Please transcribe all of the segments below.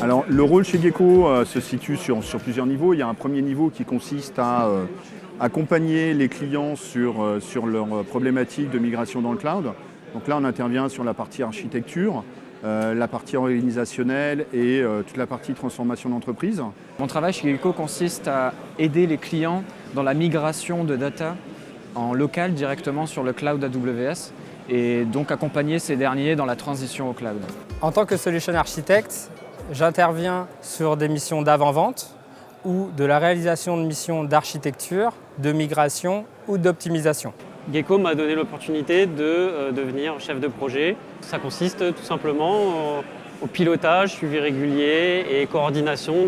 Alors, le rôle chez Gecko se situe sur plusieurs niveaux. Il y a un premier niveau qui consiste à accompagner les clients sur leurs problématiques de migration dans le cloud. Donc là, on intervient sur la partie architecture, la partie organisationnelle et toute la partie transformation d'entreprise. Mon travail chez Gecko consiste à aider les clients dans la migration de data en local directement sur le cloud AWS et donc accompagner ces derniers dans la transition au cloud. En tant que solution architecte, j'interviens sur des missions d'avant-vente ou de la réalisation de missions d'architecture, de migration ou d'optimisation. Gecko m'a donné l'opportunité de devenir chef de projet. Ça consiste tout simplement au pilotage, suivi régulier et coordination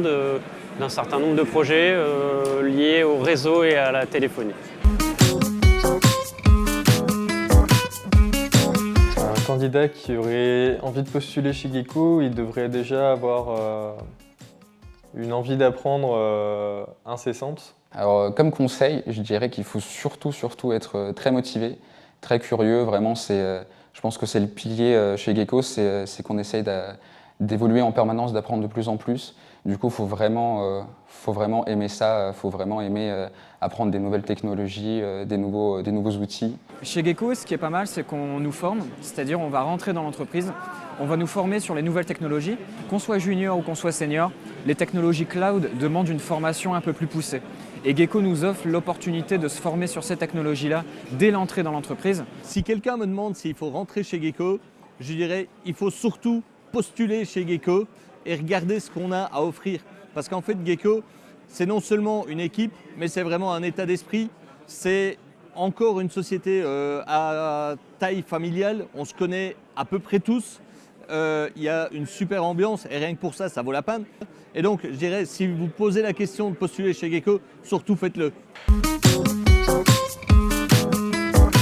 d'un certain nombre de projets liés au réseau et à la téléphonie. Un candidat qui aurait envie de postuler chez Gecko, il devrait déjà avoir une envie d'apprendre incessante. Alors, comme conseil, je dirais qu'il faut surtout être très motivé, très curieux. Vraiment, je pense que c'est le pilier chez Gecko, c'est qu'on essaye d'évoluer en permanence, d'apprendre de plus en plus. Du coup, faut vraiment aimer ça, faut vraiment aimer apprendre des nouvelles technologies, des nouveaux outils. Chez Gecko, ce qui est pas mal, c'est qu'on nous forme, c'est-à-dire on va rentrer dans l'entreprise, on va nous former sur les nouvelles technologies. Qu'on soit junior ou qu'on soit senior, les technologies cloud demandent une formation un peu plus poussée. Et Gecko nous offre l'opportunité de se former sur ces technologies-là dès l'entrée dans l'entreprise. Si quelqu'un me demande s'il faut rentrer chez Gecko, je dirais il faut surtout postuler chez Gecko et regarder ce qu'on a à offrir. Parce qu'en fait, Gecko, c'est non seulement une équipe, mais c'est vraiment un état d'esprit. C'est encore une société à taille familiale. On se connaît à peu près tous. Il y a une super ambiance et rien que pour ça, ça vaut la peine. Et donc, je dirais, si vous posez la question de postuler chez Gecko, surtout faites-le.